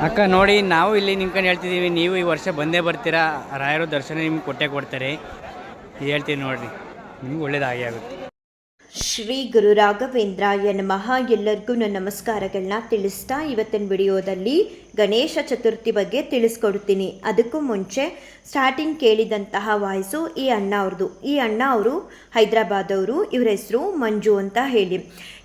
ಅಕ್ಕ ನೋಡಿ, ನಾವು ಇಲ್ಲಿ ನಿಂತ್ಕೊಂಡು ಹೇಳ್ತಿದ್ದೀವಿ, ನೀವು ಈ ವರ್ಷ ಬಂದೇ ಬರ್ತೀರಾ, ರಾಯರು ದರ್ಶನ ನಿಮ್ಗೆ ಕೊಟ್ಟೇ ಕೊಡ್ತಾರೆ. ಹೇಳ್ತೀನಿ ನೋಡಿರಿ, ನಿಮ್ಗೆ ಒಳ್ಳೇದಾಗಿ ಆಗುತ್ತೆ. ಶ್ರೀ ಗುರು ರಾಘವೇಂದ್ರಾಯ ನಮಃ. ಎಲ್ಲರಿಗೂ ನನ್ನ ನಮಸ್ಕಾರಗಳನ್ನ ತಿಳಿಸ್ತಾ ಇವತ್ತಿನ ವಿಡಿಯೋದಲ್ಲಿ ಗಣೇಶ ಚತುರ್ಥಿ ಬಗ್ಗೆ ತಿಳಿಸ್ಕೊಡ್ತೀನಿ. ಅದಕ್ಕೂ ಮುಂಚೆ ಸ್ಟಾರ್ಟಿಂಗ್ ಕೇಳಿದಂತಹ ವಾಯ್ಸು ಈ ಅಣ್ಣ ಅವ್ರದ್ದು. ಈ ಅಣ್ಣ ಅವರು ಹೈದರಾಬಾದವರು. ಇವರ ಹೆಸರು ಮಂಜು ಅಂತ ಹೇಳಿ.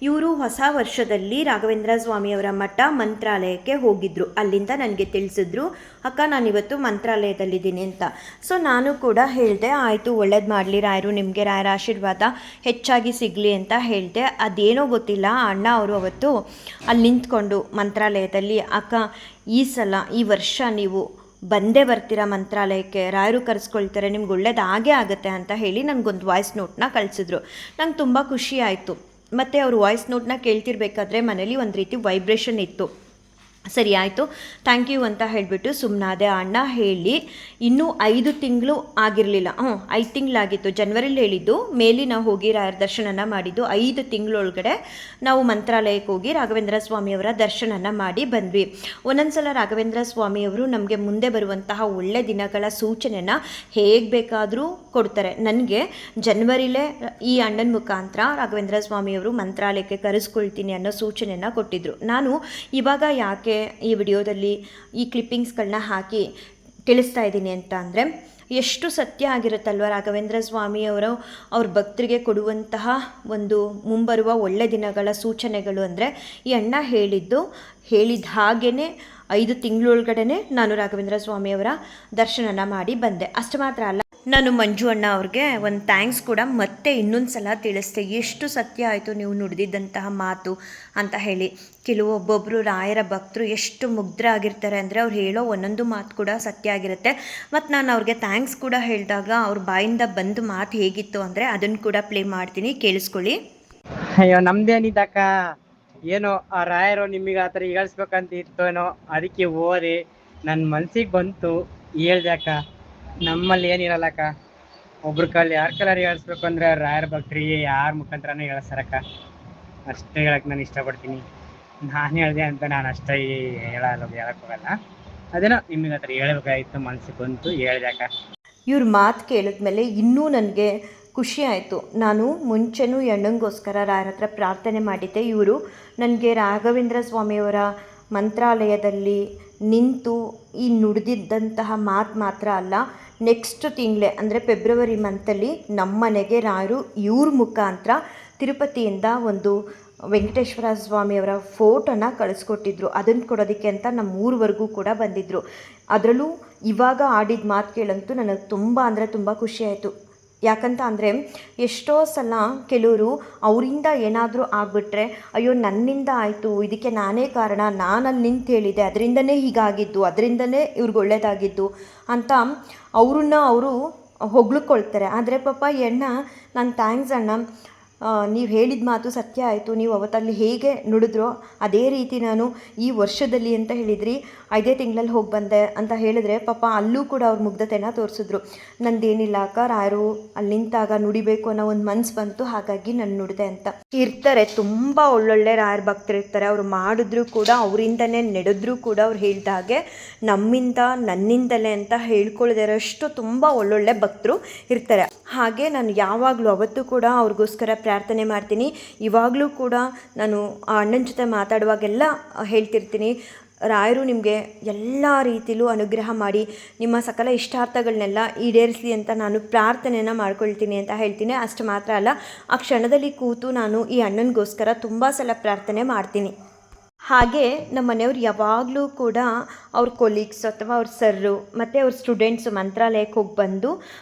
ಇವರು ಹೊಸ ವರ್ಷದಲ್ಲಿ ರಾಘವೇಂದ್ರ ಸ್ವಾಮಿಯವರ ಮಠ ಮಂತ್ರಾಲಯಕ್ಕೆ ಹೋಗಿದ್ರು. ಅಲ್ಲಿಂದ ನನಗೆ ತಿಳಿಸಿದ್ರು, ಅಕ್ಕ ನಾನಿವತ್ತು ಮಂತ್ರಾಲಯದಲ್ಲಿದ್ದೀನಿ ಅಂತ. ಸೊ ನಾನು ಕೂಡ ಹೇಳಿದೆ, ಆಯಿತು ಒಳ್ಳೇದು ಮಾಡಲಿ ರಾಯರು, ನಿಮಗೆ ರಾಯರ ಆಶೀರ್ವಾದ ಹೆಚ್ಚಾಗಿ ಸಿಗಲಿ ಅಂತ ಹೇಳಿದೆ. ಅದೇನೋ ಗೊತ್ತಿಲ್ಲ, ಅಣ್ಣ ಅವರು ಅವತ್ತು ಅಲ್ಲಿ ನಿಂತ್ಕೊಂಡು ಮಂತ್ರಾಲಯದಲ್ಲಿ, ಅಕ್ಕ ಈ ಸಲ ಈ ವರ್ಷ ನೀವು ಬಂದೇ ಬರ್ತೀರಾ ಮಂತ್ರಾಲಯಕ್ಕೆ, ರಾಯರು ಕರೆಸ್ಕೊಳ್ತಾರೆ, ನಿಮ್ಗೆ ಒಳ್ಳೇದು ಆಗೇ ಆಗುತ್ತೆ ಅಂತ ಹೇಳಿ ನನಗೊಂದು ವಾಯ್ಸ್ ನೋಟ್ನ ಕಳಿಸಿದ್ರು. ನಂಗೆ ತುಂಬ ಖುಷಿ ಆಯಿತು. ಮತ್ತು ಅವ್ರ ವಾಯ್ಸ್ ನೋಟ್ನ ಕೇಳ್ತಿರ್ಬೇಕಾದ್ರೆ ಮನೇಲಿ ಒಂದು ರೀತಿ ವೈಬ್ರೇಷನ್ ಇತ್ತು. ಸರಿ ಆಯಿತು, ಥ್ಯಾಂಕ್ ಯು ಅಂತ ಹೇಳಿಬಿಟ್ಟು ಸುಮ್ಮನಾದೆ. ಅಣ್ಣ ಹೇಳಿ ಇನ್ನೂ 5 ತಿಂಗಳು ಆಗಿರಲಿಲ್ಲ, 5 ತಿಂಗಳಾಗಿತ್ತು. ಜನವರಿಲಿ ಹೇಳಿದ್ದು, ಮೇಲಿ ನಾವು ಹೋಗಿ ರಾಯರ ದರ್ಶನನ ಮಾಡಿದ್ದು. 5 ತಿಂಗಳೊಳಗಡೆ ನಾವು ಮಂತ್ರಾಲಯಕ್ಕೆ ಹೋಗಿ ರಾಘವೇಂದ್ರ ಸ್ವಾಮಿಯವರ ದರ್ಶನನ ಮಾಡಿ ಬಂದ್ವಿ. ಒಂದೊಂದು ಸಲ ರಾಘವೇಂದ್ರ ಸ್ವಾಮಿಯವರು ನಮಗೆ ಮುಂದೆ ಬರುವಂತಹ ಒಳ್ಳೆ ದಿನಗಳ ಸೂಚನೆನ ಹೇಗೆ ಬೇಕಾದರೂ ಕೊಡ್ತಾರೆ. ನನಗೆ ಜನವರಿಲೇ ಈ ಅಣ್ಣನ ಮುಖಾಂತರ ರಾಘವೇಂದ್ರ ಸ್ವಾಮಿಯವರು ಮಂತ್ರಾಲಯಕ್ಕೆ ಕರೆಸ್ಕೊಳ್ತೀನಿ ಅನ್ನೋ ಸೂಚನೆಯನ್ನು ಕೊಟ್ಟಿದ್ದರು. ನಾನು ಇವಾಗ ಯಾಕೆ ಈ ವಿಡಿಯೋದಲ್ಲಿ ಈ ಕ್ಲಿಪ್ಪಿಂಗ್ಸ್ಗಳನ್ನ ಹಾಕಿ ತಿಳಿಸ್ತಾ ಇದ್ದೀನಿ ಅಂತ ಅಂದರೆ, ಎಷ್ಟು ಸತ್ಯ ಆಗಿರುತ್ತಲ್ವ ರಾಘವೇಂದ್ರ ಸ್ವಾಮಿಯವರು ಅವ್ರ ಭಕ್ತರಿಗೆ ಕೊಡುವಂತಹ ಒಂದು ಮುಂಬರುವ ಒಳ್ಳೆ ದಿನಗಳ ಸೂಚನೆಗಳು. ಅಂದರೆ ಈ ಅಣ್ಣ ಹೇಳಿದ ಹಾಗೇ 5 ತಿಂಗಳೊಳಗಡೆ ನಾನು ರಾಘವೇಂದ್ರ ಸ್ವಾಮಿಯವರ ದರ್ಶನನ ಮಾಡಿ ಬಂದೆ. ಅಷ್ಟು ಮಾತ್ರ ಅಲ್ಲ, ನಾನು ಮಂಜು ಅಣ್ಣ ಅವ್ರಿಗೆ ಒಂದು ಥ್ಯಾಂಕ್ಸ್ ಕೂಡ ಮತ್ತೆ ಇನ್ನೊಂದು ಸಲ ತಿಳಿಸ್ತೆ. ಎಷ್ಟು ಸತ್ಯ ಆಯಿತು ನೀವು ನುಡಿದಿದ್ದಂತಹ ಮಾತು ಅಂತ ಹೇಳಿ. ಒಬ್ಬೊಬ್ಬರು ರಾಯರ ಭಕ್ತರು ಎಷ್ಟು ಮುಗ್ಧರಾಗಿರ್ತಾರೆ ಅಂದರೆ, ಅವ್ರು ಹೇಳೋ ಒಂದೊಂದು ಮಾತು ಕೂಡ ಸತ್ಯ ಆಗಿರುತ್ತೆ. ಮತ್ತು ನಾನು ಅವ್ರಿಗೆ ಥ್ಯಾಂಕ್ಸ್ ಕೂಡ ಹೇಳಿದಾಗ ಅವ್ರ ಬಾಯಿಂದ ಬಂದು ಮಾತು ಹೇಗಿತ್ತು ಅಂದರೆ ಅದನ್ನು ಕೂಡ ಪ್ಲೇ ಮಾಡ್ತೀನಿ, ಕೇಳಿಸ್ಕೊಳ್ಳಿ. ಅಯ್ಯೋ ನಮ್ದೇನಿದ್ದಕ್ಕ, ಏನೋ ಆ ರಾಯರು ನಿಮಗೆ ಆ ಥರ ಹೇಳ್ಸ್ಬೇಕಂತ ಇತ್ತೇನೋ, ಅದಕ್ಕೆ ಓದಿ ನನ್ನ ಮನ್ಸಿಗೆ ಬಂತು ಹೇಳ್ದೆ ಅಕ್ಕ. ನಮ್ಮಲ್ಲಿ ಏನಿರಲ್ಲಕ್ಕ, ಒಬ್ರ ಕೈಲಿ ಯಾರ ಕೈಲಾರು ಹೇಳ್ಸ್ಬೇಕು ಅಂದರೆ ರಾಯರ ಭಕ್ತರಿಗೆ ಯಾರ ಮುಖಾಂತರನೇ ಹೇಳ್ಸಾರಕ್ಕ. ಅಷ್ಟೇ ಹೇಳಕ್ಕೆ ನಾನು ಇಷ್ಟಪಡ್ತೀನಿ. ನಾನು ಹೇಳಿದೆ ಅಂತ ನಾನು ಅಷ್ಟೇ ಹೇಳಕ್ಕೆ ಹೋಗಲ್ಲ. ಅದೇನೋ ನಿಮಗೆ ಆ ಥರ ಹೇಳ್ಬೇಕಾಗಿತ್ತು, ಮನ್ಸಿಗೆ ಬಂತು, ಹೇಳ್ದೆ ಅಕ್ಕ. ಇವ್ರ ಮಾತು ಕೇಳಿದ್ಮೇಲೆ ಇನ್ನೂ ನನಗೆ ಖುಷಿ ಆಯಿತು. ನಾನು ಮುಂಚೆನೂ ಅಣ್ಣಂಗೋಸ್ಕರ ರಾಯರ ಹತ್ರ ಪ್ರಾರ್ಥನೆ ಮಾಡಿದ್ದೆ. ಇವರು ನನಗೆ ರಾಘವೇಂದ್ರ ಸ್ವಾಮಿಯವರ ಮಂತ್ರಾಲಯದಲ್ಲಿ ನಿಂತು ಈ ನುಡಿದಿದ್ದಂತಹ ಮಾತು ಮಾತ್ರ ಅಲ್ಲ, ನೆಕ್ಸ್ಟ್ ತಿಂಗಳೇ ಅಂದರೆ ಫೆಬ್ರವರಿ ಮಂತಲ್ಲಿ ನಮ್ಮ ಮನೆಗೆ ರಾಯರು ಇವ್ರ ಮುಖಾಂತರ ತಿರುಪತಿಯಿಂದ ಒಂದು ವೆಂಕಟೇಶ್ವರ ಸ್ವಾಮಿಯವರ ಫೋಟೋನ ಕಳಿಸ್ಕೊಟ್ಟಿದ್ರು. ಅದನ್ನು ಕೊಡೋದಕ್ಕೆ ಅಂತ ನಮ್ಮ ಊರವರೆಗೂ ಕೂಡ ಬಂದಿದ್ದರು. ಅದರಲ್ಲೂ ಇವಾಗ ಆಡಿದ ಮಾತು ಕೇಳಂತೂ ನನಗೆ ತುಂಬ ಅಂದರೆ ತುಂಬ ಖುಷಿಯಾಯಿತು. ಯಾಕಂತ ಅಂದರೆ ಎಷ್ಟೋ ಸಲ ಕೆಲವರು ಅವರಿಂದ ಏನಾದರೂ ಆಗಿಬಿಟ್ರೆ, ಅಯ್ಯೋ ನನ್ನಿಂದ ಆಯಿತು, ಇದಕ್ಕೆ ನಾನೇ ಕಾರಣ, ನಾನಲ್ಲಿ ನಿಂತು ಹೇಳಿದೆ, ಅದರಿಂದನೇ ಹೀಗಾಗಿದ್ದು, ಅದರಿಂದನೇ ಇವ್ರಿಗೆ ಒಳ್ಳೆಯದಾಗಿದ್ದು ಅಂತ ಅವರು ಹೊಗಳ್ಕೊಳ್ತಾರೆ. ಆದರೆ ಪಾಪ ಎಣ್ಣ, ನಾನು ಥ್ಯಾಂಕ್ಸ್ ಅಣ್ಣ, ನೀವು ಹೇಳಿದ ಮಾತು ಸತ್ಯ ಆಯಿತು, ನೀವು ಅವತ್ತಲ್ಲಿ ಹೇಗೆ ನುಡಿದ್ರೋ ಅದೇ ರೀತಿ ನಾನು ಈ ವರ್ಷದಲ್ಲಿ ಅಂತ ಹೇಳಿದ್ರಿ 5 ತಿಂಗಳಲ್ಲಿ ಹೋಗಿ ಬಂದೆ ಅಂತ ಹೇಳಿದ್ರೆ, ಪಾಪ ಅಲ್ಲೂ ಕೂಡ ಅವ್ರ ಮುಗ್ಧತೆನ ತೋರಿಸಿದ್ರು. ನಂದೇನಿಲ್ಲ ಅಕ್ಕ, ರಾಯರು ಅಲ್ಲಿ ನಿಂತಾಗ ನುಡಿಬೇಕು ಅನ್ನೋ ಒಂದು ಮನ್ಸು ಬಂತು, ಹಾಗಾಗಿ ನಾನು ನುಡಿದೆ ಅಂತ. ಇರ್ತಾರೆ ತುಂಬ ಒಳ್ಳೊಳ್ಳೆ ರಾಯರ ಭಕ್ತರು ಇರ್ತಾರೆ. ಅವರು ಮಾಡಿದ್ರು ಕೂಡ, ಅವರಿಂದನೇ ನಡೆದ್ರು ಕೂಡ, ಅವ್ರು ಹೇಳಿದ ಹಾಗೆ ನಮ್ಮಿಂದ ನನ್ನಿಂದಲೇ ಅಂತ ಹೇಳ್ಕೊಳ್ದಿರೋಷ್ಟು ತುಂಬ ಒಳ್ಳೊಳ್ಳೆ ಭಕ್ತರು ಇರ್ತಾರೆ. ಹಾಗೆ ನಾನು ಯಾವಾಗಲೂ ಅವತ್ತು ಕೂಡ ಅವ್ರಿಗೋಸ್ಕರ ಪ್ರಾರ್ಥನೆ ಮಾಡ್ತೀನಿ. ಇವಾಗಲೂ ಕೂಡ ನಾನು ಆ ಅಣ್ಣನ ಜೊತೆ ಮಾತಾಡುವಾಗೆಲ್ಲ ಹೇಳ್ತಿರ್ತೀನಿ, ರಾಯರು ನಿಮಗೆ ಎಲ್ಲ ರೀತಿಲೂ ಅನುಗ್ರಹ ಮಾಡಿ ನಿಮ್ಮ ಸಕಲ ಇಷ್ಟಾರ್ಥಗಳನ್ನೆಲ್ಲ ಈಡೇರಿಸಲಿ ಅಂತ ನಾನು ಪ್ರಾರ್ಥನೆಯನ್ನು ಮಾಡ್ಕೊಳ್ತೀನಿ ಅಂತ ಹೇಳ್ತೀನಿ. ಅಷ್ಟು ಮಾತ್ರ ಅಲ್ಲ, ಆ ಕ್ಷಣದಲ್ಲಿ ಕೂತು ನಾನು ಈ ಅಣ್ಣನಿಗೋಸ್ಕರ ತುಂಬ ಸಲ ಪ್ರಾರ್ಥನೆ ಮಾಡ್ತೀನಿ. ಹಾಗೆ ನಮ್ಮ ಮನೆಯವ್ರು ಯಾವಾಗಲೂ ಕೂಡ ಅವ್ರ ಕೊಲೀಗ್ಸ್ ಅಥವಾ ಅವ್ರ ಸರ್ರು ಮತ್ತು ಅವ್ರ ಸ್ಟೂಡೆಂಟ್ಸು ಮಂತ್ರಾಲಯಕ್ಕೆ ಹೋಗಿ ಬಂದು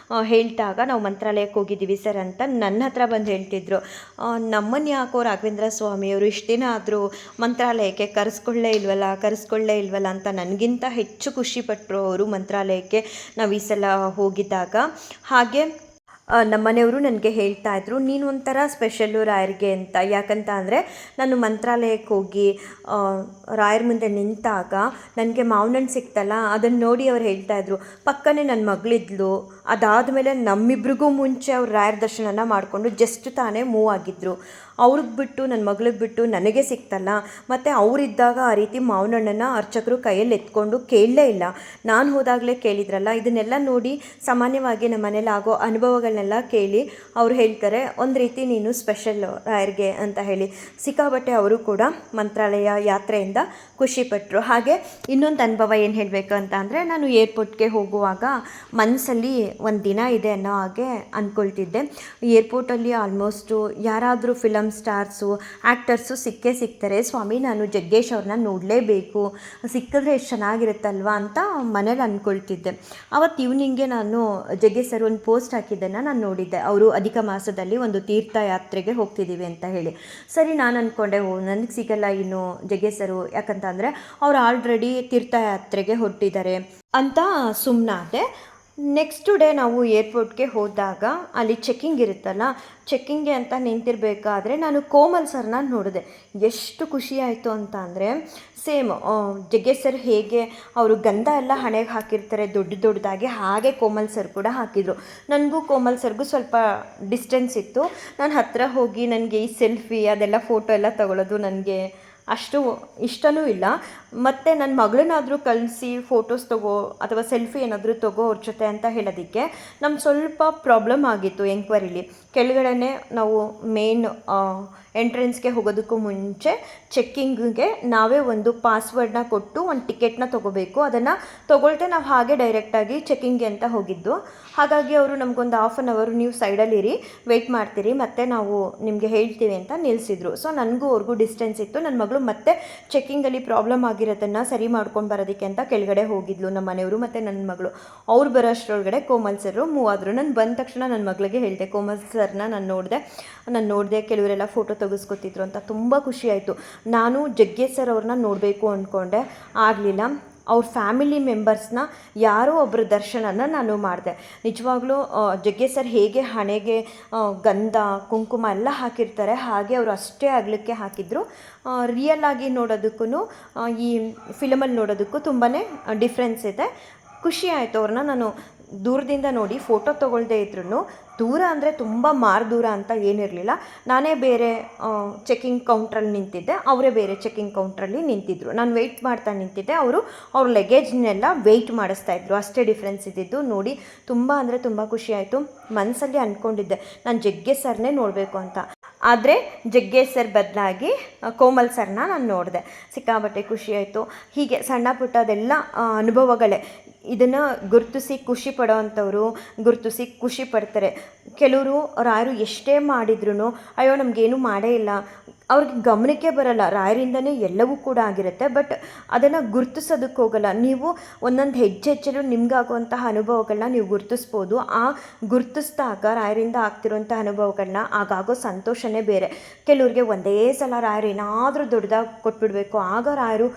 ಹೇಳಿದಾಗ, ನಾವು ಮಂತ್ರಾಲಯಕ್ಕೆ ಹೋಗಿದ್ದೀವಿ ಸರ್ ಅಂತ ನನ್ನ ಹತ್ರ ಬಂದು ಹೇಳ್ತಿದ್ರು, ನಮ್ಮನ್ನು ಯಾಕೋ ರಾಘವೇಂದ್ರ ಸ್ವಾಮಿಯವರು ಇಷ್ಟು ದಿನ ಆದರೂ ಮಂತ್ರಾಲಯಕ್ಕೆ ಕರೆಸ್ಕೊಳ್ಳೇ ಇಲ್ವಲ್ಲ ಅಂತ ನನಗಿಂತ ಹೆಚ್ಚು ಖುಷಿಪಟ್ಟರು ಅವರು ಮಂತ್ರಾಲಯಕ್ಕೆ ನಾವು ಈ ಸಲ ಹೋಗಿದ್ದಾಗ. ಹಾಗೆ ನಮ್ಮ ಮನೆಯವರು ನನಗೆ ಹೇಳ್ತಾಯಿದ್ರು, ನೀನು ಒಂಥರ ಸ್ಪೆಷಲ್ಲು ರಾಯರಿಗೆ ಅಂತ. ಯಾಕಂತ ಅಂದರೆ ನಾನು ಮಂತ್ರಾಲಯಕ್ಕೆ ಹೋಗಿ ರಾಯರ ಮುಂದೆ ನಿಂತಾಗ ನನಗೆ ಮಾವಿನಣ್ಣು ಸಿಕ್ತಲ್ಲ, ಅದನ್ನು ನೋಡಿ ಅವ್ರು ಹೇಳ್ತಾಯಿದ್ರು, ಪಕ್ಕನೇ ನನ್ನ ಮಗಳಿದ್ಲು, ಅದಾದಮೇಲೆ ನಮ್ಮಿಬ್ರಿಗೂ ಮುಂಚೆ ಅವ್ರು ರಾಯರ ದರ್ಶನನ ಮಾಡಿಕೊಂಡು ಜಸ್ಟ್ ತಾನೇ ಮೂವ್ ಆಗಿದ್ದರು. ಅವ್ರಿಗೆ ಬಿಟ್ಟು ನನ್ನ ಮಗಳಿಗೆ ಬಿಟ್ಟು ನನಗೆ ಸಿಕ್ತಲ್ಲ. ಮತ್ತು ಅವರಿದ್ದಾಗ ಆ ರೀತಿ ಮಾವಿನ ಹಣ್ಣನ್ನು ಅರ್ಚಕರು ಕೈಯಲ್ಲಿ ಎತ್ಕೊಂಡು ಕೇಳಲೇ ಇಲ್ಲ, ನಾನು ಹೋದಾಗಲೇ ಕೇಳಿದ್ರಲ್ಲ. ಇದನ್ನೆಲ್ಲ ನೋಡಿ ಸಾಮಾನ್ಯವಾಗಿ ನಮ್ಮ ಮನೇಲಿ ಆಗೋ ಅನುಭವಗಳನ್ನೆಲ್ಲ ಕೇಳಿ ಅವ್ರು ಹೇಳ್ತಾರೆ, ಒಂದು ರೀತಿ ನೀನು ಸ್ಪೆಷಲ್ ರಾಯರಿಗೆ ಅಂತ ಹೇಳಿ. ಸಿಕ್ಕಾಬಟ್ಟೆ ಅವರು ಕೂಡ ಮಂತ್ರಾಲಯ ಯಾತ್ರೆಯಿಂದ ಖುಷಿಪಟ್ಟರು. ಹಾಗೆ ಇನ್ನೊಂದು ಅನುಭವ ಏನು ಹೇಳಬೇಕು ಅಂತ ಅಂದರೆ, ನಾನು ಏರ್ಪೋರ್ಟ್ಗೆ ಹೋಗುವಾಗ ಮನಸ್ಸಲ್ಲಿ ಒಂದು ದಿನ ಇದೆ ಅನ್ನೋ ಹಾಗೆ ಅಂದ್ಕೊಳ್ತಿದ್ದೆ. ಏರ್ಪೋರ್ಟಲ್ಲಿ ಆಲ್ಮೋಸ್ಟು ಯಾರಾದರೂ ಫಿಲಮ್ ಸ್ಟಾರ್ಸು ಆ್ಯಕ್ಟರ್ಸು ಸಿಗ್ತಾರೆ. ಸ್ವಾಮಿ ನಾನು ಜಗ್ಗೇಶ್ ಅವ್ರನ್ನ ನೋಡಲೇಬೇಕು, ಸಿಕ್ಕಿದ್ರೆ ಎಷ್ಟು ಚೆನ್ನಾಗಿರುತ್ತಲ್ವ ಅಂತ ಮನೇಲಿ ಅಂದ್ಕೊಳ್ತಿದ್ದೆ. ಅವತ್ತು ಈವ್ನಿಂಗ್ಗೆ ನಾನು ಜಗ್ಗೇಶ್ ಸರ್ ಒಂದು ಪೋಸ್ಟ್ ಹಾಕಿದ್ದನ್ನು ನಾನು ನೋಡಿದ್ದೆ. ಅವರು ಅಧಿಕ ಮಾಸದಲ್ಲಿ ಒಂದು ತೀರ್ಥಯಾತ್ರೆಗೆ ಹೋಗ್ತಿದ್ದೀವಿ ಅಂತ ಹೇಳಿ. ಸರಿ, ನಾನು ಅಂದ್ಕೊಂಡೆ ನನಗೆ ಸಿಗಲ್ಲ ಇನ್ನು ಜಗ್ಗೇಶ್ ಸರು, ಯಾಕಂತ ಅಂದರೆ ಅವ್ರು ಆಲ್ರೆಡಿ ತೀರ್ಥಯಾತ್ರೆಗೆ ಹೊರಟಿದ್ದಾರೆ ಅಂತ ಸುಮ್ಮನಾದೆ. ನೆಕ್ಸ್ಟ್ ಡೇ ನಾವು ಏರ್ಪೋರ್ಟ್ಗೆ ಹೋದಾಗ ಅಲ್ಲಿ ಚೆಕ್ಕಿಂಗ್ ಇರುತ್ತಲ್ಲ, ಚೆಕ್ಕಿಂಗ್ಗೆ ಅಂತ ನಿಂತಿರಬೇಕಾದ್ರೆ ನಾನು ಕೋಮಲ್ ಸರ್ನ ನೋಡಿದೆ. ಎಷ್ಟು ಖುಷಿಯಾಯಿತು ಅಂತ ಅಂದರೆ, ಸೇಮ್ ಜಗ್ಗೇಶ್ ಸರ್ ಹೇಗೆ ಅವರು ಗಂಧ ಎಲ್ಲ ಹಣೆಗೆ ಹಾಕಿರ್ತಾರೆ ದೊಡ್ಡದಾಗಿ, ಹಾಗೆ ಕೋಮಲ್ ಸರ್ ಕೂಡ ಹಾಕಿದರು. ನನಗೂ ಕೋಮಲ್ ಸರ್ಗೂ ಸ್ವಲ್ಪ ಡಿಸ್ಟೆನ್ಸ್ ಇತ್ತು. ನಾನು ಹತ್ತಿರ ಹೋಗಿ ನನಗೆ ಈ ಸೆಲ್ಫಿ ಅದೆಲ್ಲ ಫೋಟೋ ಎಲ್ಲ ತಗೊಳ್ಳೋದು ನನಗೆ ಅಷ್ಟು ಇಷ್ಟನೂ ಇಲ್ಲ. ಮತ್ತು ನನ್ನ ಮಗಳನ್ನಾದರೂ ಕಳಿಸಿ ಫೋಟೋಸ್ ತಗೋ ಅಥವಾ ಸೆಲ್ಫಿ ಏನಾದರೂ ತಗೋ ಅವ್ರ ಜೊತೆ ಅಂತ ಹೇಳೋದಕ್ಕೆ ನಮ್ಗೆ ಸ್ವಲ್ಪ ಪ್ರಾಬ್ಲಮ್ ಆಗಿತ್ತು. ಎಂಕ್ವೈರಿಲಿ ಕೆಳಗಡೆ ನಾವು ಮೇನ್ ಎಂಟ್ರೆನ್ಸ್ಗೆ ಹೋಗೋದಕ್ಕೂ ಮುಂಚೆ ಚೆಕ್ಕಿಂಗ್ಗೆ ನಾವೇ ಒಂದು ಪಾಸ್ವರ್ಡ್ನ ಕೊಟ್ಟು ಒಂದು ಟಿಕೆಟ್ನ ತೊಗೋಬೇಕು. ಅದನ್ನು ತೊಗೊಳ್ತೆ ನಾವು ಹಾಗೆ ಡೈರೆಕ್ಟಾಗಿ ಚೆಕ್ಕಿಂಗ್ಗೆ ಅಂತ ಹೋಗಿದ್ದು. ಹಾಗಾಗಿ ಅವರು ನಮಗೊಂದು ಹಾಫ್ ಆನ್ ಅವರು ನೀವು ಸೈಡಲ್ಲಿರಿ, ವೆಯ್ಟ್ ಮಾಡ್ತೀರಿ, ಮತ್ತು ನಾವು ನಿಮಗೆ ಹೇಳ್ತೀವಿ ಅಂತ ನಿಲ್ಲಿಸಿದ್ರು. ಸೊ ನನಗೂ ಅವ್ರಿಗೂ ಡಿಸ್ಟೆನ್ಸ್ ಇತ್ತು. ನನ್ನ ಮಗಳು ಮತ್ತೆ ಚೆಕ್ಕಿಂಗಲ್ಲಿ ಪ್ರಾಬ್ಲಮ್ ಆಗಿರೋದನ್ನು ಸರಿ ಮಾಡ್ಕೊಂಡು ಬರೋದಕ್ಕೆ ಅಂತ ಕೆಳಗಡೆ ಹೋಗಿದ್ಲು ನಮ್ಮ ಮನೆಯವರು ಮತ್ತು ನನ್ನ ಮಗಳು. ಅವ್ರು ಬರೋ ಅಷ್ಟರೊಳಗಡೆ ಕೋಮಲ್ ಸರ್ ಮೂವ್ ಆದರು. ನಾನು ಬಂದ ತಕ್ಷಣ ನನ್ನ ಮಗಳಿಗೆ ಹೇಳಿದೆ, ಕೋಮಲ್ ಸರ್ನ ನಾನು ನೋಡಿದೆ ಕೆಲವರೆಲ್ಲ ಫೋಟೋ ತೆಗೆಸ್ಕೊತಿದ್ರು ಅಂತ. ತುಂಬ ಖುಷಿಯಾಯಿತು. ನಾನು ಜಗ್ಗೇಶ್ ಸರ್ ಅವ್ರನ್ನ ನೋಡಬೇಕು ಅಂದ್ಕೊಂಡೆ, ಆಗಲಿಲ್ಲ. ಅವ್ರ ಫ್ಯಾಮಿಲಿ ಮೆಂಬರ್ಸ್ನ ಯಾರೋ ಒಬ್ಬರ ದರ್ಶನನ ನಾನು ಮಾಡಿದೆ. ನಿಜವಾಗ್ಲೂ ಜಗ್ಗೇಶ್ ಸರ್ ಹೇಗೆ ಹಣೆಗೆ ಗಂಧ ಕುಂಕುಮ ಎಲ್ಲ ಹಾಕಿರ್ತಾರೆ ಹಾಗೆ ಅವರು ಅಷ್ಟೇ ಅಗಲಕ್ಕೆ ಹಾಕಿದ್ರು. ರಿಯಲ್ ಆಗಿ ನೋಡೋದಕ್ಕೂ ಈ ಫಿಲಮಲ್ಲಿ ನೋಡೋದಕ್ಕೂ ತುಂಬಾ ಡಿಫ್ರೆನ್ಸ್ ಇದೆ. ಖುಷಿ ಆಯಿತು. ಅವ್ರನ್ನ ನಾನು ದೂರದಿಂದ ನೋಡಿ ಫೋಟೋ ತೊಗೊಳ್ದೇ ಇದ್ರೂ, ದೂರ ಅಂದರೆ ತುಂಬ ದೂರ ಅಂತ ಏನಿರಲಿಲ್ಲ. ನಾನೇ ಬೇರೆ ಚೆಕ್ಕಿಂಗ್ ಕೌಂಟ್ರಲ್ಲಿ ನಿಂತಿದ್ದೆ, ಅವರೇ ಬೇರೆ ಚೆಕ್ಕಿಂಗ್ ಕೌಂಟ್ರಲ್ಲಿ ನಿಂತಿದ್ದರು. ನಾನು ವೆಯ್ಟ್ ಮಾಡ್ತಾ ನಿಂತಿದ್ದೆ, ಅವ್ರ ಲಗೇಜ್ನೆಲ್ಲ ವೆಯ್ಟ್ ಮಾಡಿಸ್ತಾಯಿದ್ರು. ಅಷ್ಟೇ ಡಿಫ್ರೆನ್ಸ್ ಇದ್ದಿದ್ದು. ನೋಡಿ ತುಂಬ ಅಂದರೆ ತುಂಬ ಖುಷಿಯಾಯಿತು. ಮನಸ್ಸಲ್ಲಿ ಅಂದ್ಕೊಂಡಿದ್ದೆ ನಾನು ಜಗ್ಗೇಶ್ ಸರ್ನೇ ನೋಡಬೇಕು ಅಂತ. ಆದರೆ ಜಗ್ಗೇಶ್ ಸರ್ ಬದಲಾಗಿ ಕೋಮಲ್ ಸರ್ನ ನಾನು ನೋಡಿದೆ. ಸಿಕ್ಕಾಬಟ್ಟೆ ಖುಷಿಯಾಯಿತು. ಹೀಗೆ ಸಣ್ಣ ಪುಟ್ಟದೆಲ್ಲ ಅನುಭವಗಳೇ. ಇದನ್ನು ಗುರುತಿಸಿ ಖುಷಿ ಪಡೋವಂಥವ್ರು ಗುರುತಿಸಿ ಖುಷಿ ಪಡ್ತಾರೆ. ಕೆಲವರು ರಾಯರು ಎಷ್ಟೇ ಮಾಡಿದ್ರು ಅಯ್ಯೋ ನಮಗೇನು ಮಾಡೇ ಇಲ್ಲ, ಅವ್ರಿಗೆ ಗಮನಕ್ಕೆ ಬರಲ್ಲ. ರಾಯರಿಂದನೇ ಎಲ್ಲವೂ ಕೂಡ ಆಗಿರುತ್ತೆ, ಬಟ್ ಅದನ್ನು ಗುರುತಿಸೋದಕ್ಕೆ ಹೋಗಲ್ಲ. ನೀವು ಒಂದೊಂದು ಹೆಜ್ಜೆಲ್ಲೂ ನಿಮಗಾಗುವಂತಹ ಅನುಭವಗಳನ್ನ ನೀವು ಗುರುತಿಸ್ಬೋದು. ಆ ಗುರುತಿಸಿದಾಗ ರಾಯರಿಂದ ಆಗ್ತಿರೋಂಥ ಅನುಭವಗಳನ್ನ ಆಗಾಗೋ ಸಂತೋಷನೇ ಬೇರೆ. ಕೆಲವ್ರಿಗೆ ಒಂದೇ ಸಲ ರಾಯರು ಏನಾದರೂ ದೊಡ್ಡದಾಗಿ ಕೊಟ್ಬಿಡಬೇಕು, ಆಗ ರಾಯರು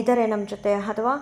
ಇದ್ದಾರೆ ನಮ್ಮ ಜೊತೆ, ಅಥವಾ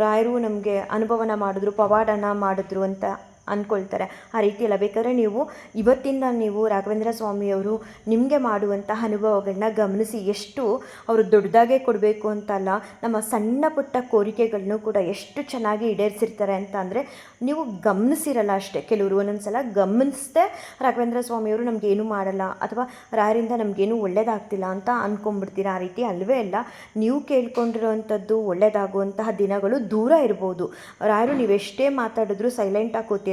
ರಾಯರು ನಮಗೆ ಅನುಭವನ ಮಾಡಿದ್ರು, ಪವಾಡನ ಮಾಡಿದ್ರು ಅಂತ ಅಂದ್ಕೊಳ್ತಾರೆ. ಆ ರೀತಿ ಎಲ್ಲ ಬೇಕಾದರೆ ನೀವು ಇವತ್ತಿಂದ ನೀವು ರಾಘವೇಂದ್ರ ಸ್ವಾಮಿಯವರು ನಿಮಗೆ ಮಾಡುವಂತಹ ಅನುಭವಗಳನ್ನ ಗಮನಿಸಿ. ಎಷ್ಟು ಅವರು ದೊಡ್ಡದಾಗೆ ಕೊಡಬೇಕು ಅಂತಲ್ಲ, ನಮ್ಮ ಸಣ್ಣ ಪುಟ್ಟ ಕೋರಿಕೆಗಳನ್ನೂ ಕೂಡ ಎಷ್ಟು ಚೆನ್ನಾಗಿ ಈಡೇರಿಸಿರ್ತಾರೆ ಅಂತ ಅಂದರೆ ನೀವು ಗಮನಿಸಿರಲ್ಲ ಅಷ್ಟೇ. ಕೆಲವರು ಒಂದೊಂದು ಸಲ ಗಮನಿಸದೆ ರಾಘವೇಂದ್ರ ಸ್ವಾಮಿಯವರು ನಮಗೇನು ಮಾಡಲ್ಲ ಅಥವಾ ರಾಯರಿಂದ ನಮಗೇನು ಒಳ್ಳೆಯದಾಗ್ತಿಲ್ಲ ಅಂತ ಅಂದ್ಕೊಂಡ್ಬಿಡ್ತೀರ. ಆ ರೀತಿ ಅಲ್ಲವೇ ಅಲ್ಲ. ನೀವು ಕೇಳ್ಕೊಂಡಿರೋವಂಥದ್ದು ಒಳ್ಳೆಯದಾಗುವಂತಹ ದಿನಗಳು ದೂರ ಇರ್ಬೋದು. ರಾಯರು ನೀವೆಷ್ಟೇ ಮಾತಾಡಿದ್ರು ಸೈಲೆಂಟಾಗಿ ಕೂತಿರ್ತಾರೆ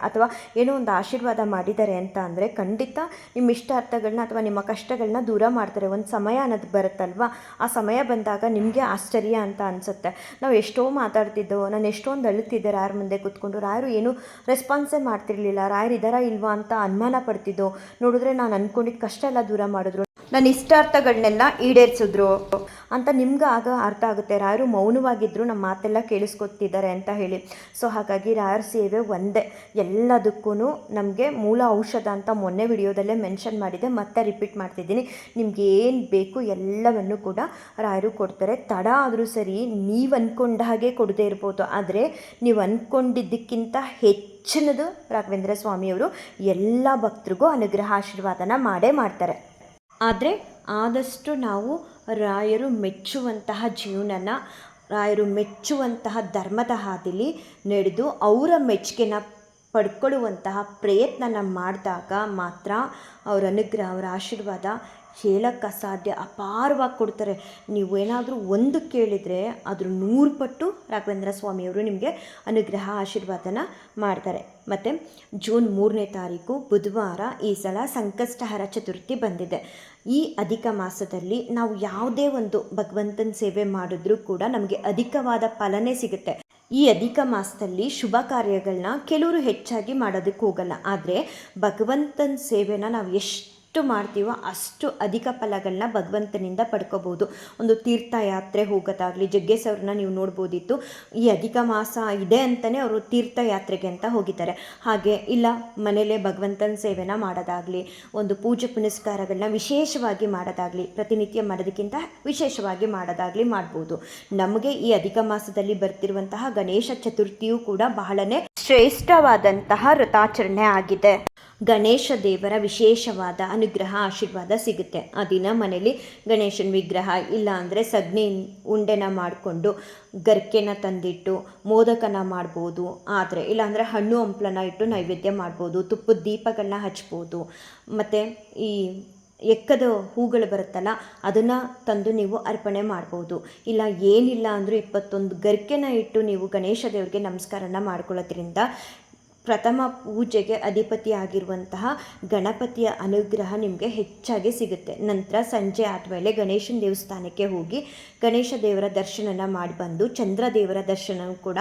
ಅಥವಾ ಏನೋ ಒಂದು ಆಶೀರ್ವಾದ ಮಾಡಿದ್ದಾರೆ ಅಂತ ಅಂದರೆ ಖಂಡಿತ ನಿಮ್ಮ ಇಷ್ಟಾರ್ಥಗಳನ್ನ ಅಥವಾ ನಿಮ್ಮ ಕಷ್ಟಗಳನ್ನ ದೂರ ಮಾಡ್ತಾರೆ. ಒಂದು ಸಮಯ ಅನ್ನೋದು ಬರುತ್ತಲ್ವ, ಆ ಸಮಯ ಬಂದಾಗ ನಿಮಗೆ ಆಶ್ಚರ್ಯ ಅಂತ ಅನಿಸುತ್ತೆ. ನಾವು ಎಷ್ಟೋ ಮಾತಾಡ್ತಿದ್ದೋ, ನಾನು ಎಷ್ಟೊಂದು ಅಳುತ್ತಿದ್ದೆ ರಾಯರ ಮುಂದೆ ಕೂತ್ಕೊಂಡು. ರಾಯರು ಏನು ರೆಸ್ಪಾನ್ಸೇ ಮಾಡ್ತಿರ್ಲಿಲ್ಲ. ರಾಯರು ಇದ್ದಾರಾ ಇಲ್ವಾ ಅಂತ ಅನುಮಾನ ಪಡ್ತಿದ್ದೋ. ನೋಡಿದ್ರೆ ನಾನು ಅಂದ್ಕೊಂಡಿದ್ದ ಕಷ್ಟ ಎಲ್ಲ ದೂರ ಮಾಡಿದ್ರು, ನನ್ನ ಇಷ್ಟಾರ್ಥಗಳನ್ನೆಲ್ಲ ಈಡೇರಿಸಿದ್ರು ಅಂತ ನಿಮ್ಗೆ ಆಗ ಅರ್ಥ ಆಗುತ್ತೆ. ರಾಯರು ಮೌನವಾಗಿದ್ದರು, ನಮ್ಮ ಮಾತೆಲ್ಲ ಕೇಳಿಸ್ಕೊತಿದ್ದಾರೆ ಅಂತ ಹೇಳಿ. ಸೊ ಹಾಗಾಗಿ ರಾಯರ ಸೇವೆ ಒಂದೇ, ಎಲ್ಲದಕ್ಕೂ ನಮಗೆ ಮೂಲ ಔಷಧ ಅಂತ ಮೊನ್ನೆ ವಿಡಿಯೋದಲ್ಲೇ ಮೆನ್ಷನ್ ಮಾಡಿದೆ, ಮತ್ತೆ ರಿಪೀಟ್ ಮಾಡ್ತಿದ್ದೀನಿ. ನಿಮ್ಗೆ ಏನು ಬೇಕು ಎಲ್ಲವನ್ನು ಕೂಡ ರಾಯರು ಕೊಡ್ತಾರೆ. ತಡ ಆದರೂ ಸರಿ, ನೀವು ಅಂದ್ಕೊಂಡ ಹಾಗೆ ಕೊಡದೇ ಇರ್ಬೋದು, ಆದರೆ ನೀವು ಅಂದ್ಕೊಂಡಿದ್ದಕ್ಕಿಂತ ಹೆಚ್ಚಿನದು ರಾಘವೇಂದ್ರ ಸ್ವಾಮಿಯವರು ಎಲ್ಲ ಭಕ್ತರಿಗೂ ಅನುಗ್ರಹ ಆಶೀರ್ವಾದನ ಮಾಡೇ ಮಾಡ್ತಾರೆ. ಆದರೆ ಆದಷ್ಟು ನಾವು ರಾಯರು ಮೆಚ್ಚುವಂತಹ ಜೀವನನ, ರಾಯರು ಮೆಚ್ಚುವಂತಹ ಧರ್ಮದ ಹಾದಿಲಿ ನಡೆದು ಅವರ ಮೆಚ್ಚುಗೆನ ಪಡ್ಕೊಳ್ಳುವಂತಹ ಪ್ರಯತ್ನನ ಮಾಡಿದಾಗ ಮಾತ್ರ ಅವರ ಅನುಗ್ರಹ, ಅವರ ಆಶೀರ್ವಾದ ಹೇಳಕ್ಕೆ ಅಸಾಧ್ಯ, ಅಪಾರವಾಗಿ ಕೊಡ್ತಾರೆ. ನೀವು ಏನಾದರೂ ಒಂದು ಕೇಳಿದರೆ ಅದ್ರ 100 ಪಟ್ಟು ರಾಘವೇಂದ್ರ ಸ್ವಾಮಿಯವರು ನಿಮಗೆ ಅನುಗ್ರಹ ಆಶೀರ್ವಾದನ ಮಾಡ್ತಾರೆ. ಮತ್ತು ಜೂನ್ 3ನೇ ತಾರೀಕು ಬುಧವಾರ ಈ ಸಲ ಸಂಕಷ್ಟಹರ ಚತುರ್ಥಿ ಬಂದಿದೆ. ಈ ಅಧಿಕ ಮಾಸದಲ್ಲಿ ನಾವು ಯಾವುದೇ ಒಂದು ಭಗವಂತನ ಸೇವೆ ಮಾಡಿದ್ರೂ ಕೂಡ ನಮಗೆ ಅಧಿಕವಾದ ಫಲನೇ ಸಿಗುತ್ತೆ. ಈ ಅಧಿಕ ಮಾಸದಲ್ಲಿ ಶುಭ ಕಾರ್ಯಗಳನ್ನ ಕೆಲವರು ಹೆಚ್ಚಾಗಿ ಮಾಡೋದಕ್ಕೆ ಹೋಗಲ್ಲ, ಆದರೆ ಭಗವಂತನ ಸೇವೆನ ನಾವು ಎಷ್ಟು ಮಾಡ್ತೀವೋ ಅಷ್ಟು ಅಧಿಕ ಫಲಗಳನ್ನ ಭಗವಂತನಿಂದ ಪಡ್ಕೋಬೋದು. ಒಂದು ತೀರ್ಥಯಾತ್ರೆ ಹೋಗೋದಾಗಲಿ, ಜಗ್ಗೇಶ್ ಅವ್ರನ್ನ ನೀವು ನೋಡ್ಬೋದಿತ್ತು, ಈ ಅಧಿಕ ಮಾಸ ಇದೆ ಅಂತಲೇ ಅವರು ತೀರ್ಥಯಾತ್ರೆಗೆ ಅಂತ ಹೋಗಿದ್ದಾರೆ. ಹಾಗೆ ಇಲ್ಲ ಮನೇಲೇ ಭಗವಂತನ ಸೇವೆನ ಮಾಡೋದಾಗಲಿ, ಒಂದು ಪೂಜೆ ಪುನಸ್ಕಾರಗಳನ್ನ ವಿಶೇಷವಾಗಿ ಮಾಡೋದಾಗಲಿ, ಪ್ರತಿನಿತ್ಯ ಮಾಡೋದಕ್ಕಿಂತ ವಿಶೇಷವಾಗಿ ಮಾಡೋದಾಗಲಿ ಮಾಡ್ಬೋದು. ನಮಗೆ ಈ ಅಧಿಕ ಮಾಸದಲ್ಲಿ ಬರ್ತಿರುವಂತಹ ಗಣೇಶ ಚತುರ್ಥಿಯೂ ಕೂಡ ಬಹಳನೇ ಶ್ರೇಷ್ಠವಾದಂತಹ ವ್ರತಾಚರಣೆ ಆಗಿದೆ. ಗಣೇಶ ದೇವರ ವಿಶೇಷವಾದ ಅನುಗ್ರಹ ಆಶೀರ್ವಾದ ಸಿಗುತ್ತೆ. ಆ ದಿನ ಮನೇಲಿ ಗಣೇಶನ ವಿಗ್ರಹ ಇಲ್ಲ ಅಂದರೆ ಸಗಣಿ ಉಂಡೆನ ಮಾಡಿಕೊಂಡು ಗರ್ಕೆನ ತಂದಿಟ್ಟು ಮೋದಕನ ಮಾಡ್ಬೋದು. ಆದರೆ ಇಲ್ಲಾಂದರೆ ಹಣ್ಣು ಹಂಪ್ಲನ ಇಟ್ಟು ನೈವೇದ್ಯ ಮಾಡ್ಬೋದು, ತುಪ್ಪದ ದೀಪಗಳನ್ನ ಹಚ್ಬೋದು. ಮತ್ತು ಈ ಎಕ್ಕದ ಹೂಗಳು ಬರುತ್ತಲ್ಲ ಅದನ್ನು ತಂದು ನೀವು ಅರ್ಪಣೆ ಮಾಡ್ಬೋದು. ಇಲ್ಲ ಏನಿಲ್ಲ ಅಂದರೂ 21 ಗರ್ಕೆನ ಇಟ್ಟು ನೀವು ಗಣೇಶ ದೇವರಿಗೆ ನಮಸ್ಕಾರನ ಮಾಡ್ಕೊಳ್ಳೋದ್ರಿಂದ ಪ್ರಥಮ ಪೂಜೆಗೆ ಅಧಿಪತಿಯಾಗಿರುವಂತಹ ಗಣಪತಿಯ ಅನುಗ್ರಹ ನಿಮಗೆ ಹೆಚ್ಚಾಗಿ ಸಿಗುತ್ತೆ. ನಂತರ ಸಂಜೆ ಆದಮೇಲೆ ಗಣೇಶನ ದೇವಸ್ಥಾನಕ್ಕೆ ಹೋಗಿ ಗಣೇಶ ದೇವರ ದರ್ಶನನ ಮಾಡಿ ಬಂದು ಚಂದ್ರ ದೇವರ ದರ್ಶನ ಕೂಡ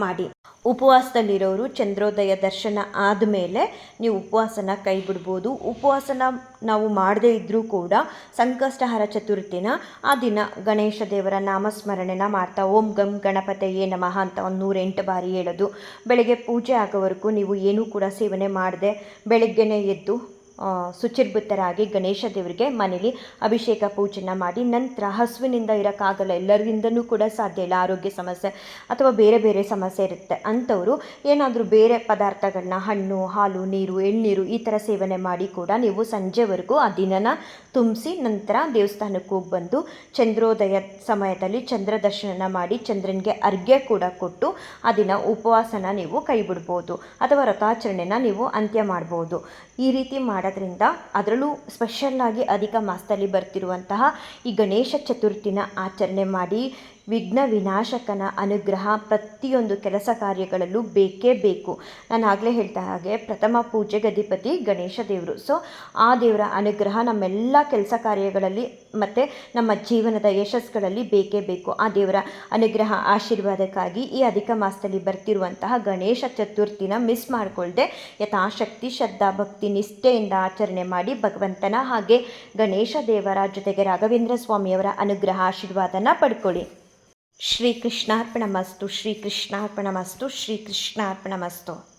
ಮಾಡಿ. ಉಪವಾಸದಲ್ಲಿರೋರು ಚಂದ್ರೋದಯ ದರ್ಶನ ಆದಮೇಲೆ ನೀವು ಉಪವಾಸನ ಕೈ ಬಿಡ್ಬೋದು. ಉಪವಾಸನ ನಾವು ಮಾಡದೇ ಇದ್ದರೂ ಕೂಡ ಸಂಕಷ್ಟಹರ ಚತುರ್ಥಿನ ಆ ದಿನ ಗಣೇಶ ದೇವರ ನಾಮಸ್ಮರಣೆನ ಮಾಡ್ತಾ ಓಂ ಗಂ ಗಣಪತಯೇ ನಮಃ ಅಂತ ಒಂದು 108 ಬಾರಿ ಹೇಳೋದು. ಬೆಳಗ್ಗೆ ಪೂಜೆ ಆಗೋವರೆಗೂ ನೀವು ಏನೂ ಕೂಡ ಸೇವನೆ ಮಾಡದೆ ಬೆಳಗ್ಗೆನೇ ಎದ್ದು ಶುಚಿರ್ಭೂತರಾಗಿ ಗಣೇಶ ದೇವರಿಗೆ ಮನೇಲಿ ಅಭಿಷೇಕ ಪೂಜೆನ ಮಾಡಿ ನಂತರ ಹಸುವಿನಿಂದ ಇರೋಕ್ಕಾಗಲ್ಲ, ಎಲ್ಲರಿಂದನೂ ಕೂಡ ಸಾಧ್ಯ ಇಲ್ಲ, ಆರೋಗ್ಯ ಸಮಸ್ಯೆ ಅಥವಾ ಬೇರೆ ಬೇರೆ ಸಮಸ್ಯೆ ಇರುತ್ತೆ ಅಂಥವರು ಏನಾದರೂ ಬೇರೆ ಪದಾರ್ಥಗಳನ್ನ ಹಣ್ಣು ಹಾಲು ನೀರು ಎಳ್ನೀರು ಈ ಥರ ಸೇವನೆ ಮಾಡಿ ಕೂಡ ನೀವು ಸಂಜೆವರೆಗೂ ಆ ದಿನನ ತುಂಬಿಸಿ ನಂತರ ದೇವಸ್ಥಾನಕ್ಕೆ ಹೋಗಿ ಬಂದು ಚಂದ್ರೋದಯ ಸಮಯದಲ್ಲಿ ಚಂದ್ರ ದರ್ಶನ ಮಾಡಿ ಚಂದ್ರನಿಗೆ ಅರ್ಘ್ಯ ಕೂಡ ಕೊಟ್ಟು ಆ ದಿನ ಉಪವಾಸನ ನೀವು ಕೈ ಬಿಡ್ಬೋದು ಅಥವಾ ವ್ರತಾಚರಣೆನ ನೀವು ಅಂತ್ಯ ಮಾಡ್ಬೋದು. ಈ ರೀತಿ ಮಾಡೋದ್ರಿಂದ ಅದರಲ್ಲೂ ಸ್ಪೆಷಲ್ಲಾಗಿ ಅಧಿಕ ಮಾಸದಲ್ಲಿ ಬರ್ತಿರುವಂತಹ ಈ ಗಣೇಶ ಚತುರ್ಥಿನ ಆಚರಣೆ ಮಾಡಿ ವಿಘ್ನ ವಿನಾಶಕನ ಅನುಗ್ರಹ ಪ್ರತಿಯೊಂದು ಕೆಲಸ ಕಾರ್ಯಗಳಲ್ಲೂ ಬೇಕೇ ಬೇಕು. ನಾನು ಆಗಲೇ ಹೇಳ್ತಾ ಹಾಗೆ ಪ್ರಥಮ ಪೂಜೆಗೆ ಅಧಿಪತಿ ಗಣೇಶ ದೇವರು. ಸೊ ಆ ದೇವರ ಅನುಗ್ರಹ ನಮ್ಮೆಲ್ಲ ಕೆಲಸ ಕಾರ್ಯಗಳಲ್ಲಿ ಮತ್ತು ನಮ್ಮ ಜೀವನದ ಯಶಸ್ಸುಗಳಲ್ಲಿ ಬೇಕೇ ಬೇಕು. ಆ ದೇವರ ಅನುಗ್ರಹ ಆಶೀರ್ವಾದಕ್ಕಾಗಿ ಈ ಅಧಿಕ ಮಾಸದಲ್ಲಿ ಬರ್ತಿರುವಂತಹ ಗಣೇಶ ಚತುರ್ಥಿನ ಮಿಸ್ ಮಾಡಿಕೊಳ್ಳದೆ ಯಥಾಶಕ್ತಿ ಶ್ರದ್ಧಾ ಭಕ್ತಿ ನಿಷ್ಠೆಯಿಂದ ಆಚರಣೆ ಮಾಡಿ ಭಗವಂತನ ಹಾಗೆ ಗಣೇಶ ದೇವರ ಜೊತೆಗೆ ರಾಘವೇಂದ್ರ ಸ್ವಾಮಿಯವರ ಅನುಗ್ರಹ ಆಶೀರ್ವಾದನ ಪಡ್ಕೊಳ್ಳಿ. ಶ್ರೀಕೃಷ್ಣಾರ್ಪಣಮಸ್ತು, ಶ್ರೀಕೃಷ್ಣಾರ್ಪಣಮಸ್ತು, ಶ್ರೀಕೃಷ್ಣಾರ್ಪಣಮಸ್ತು.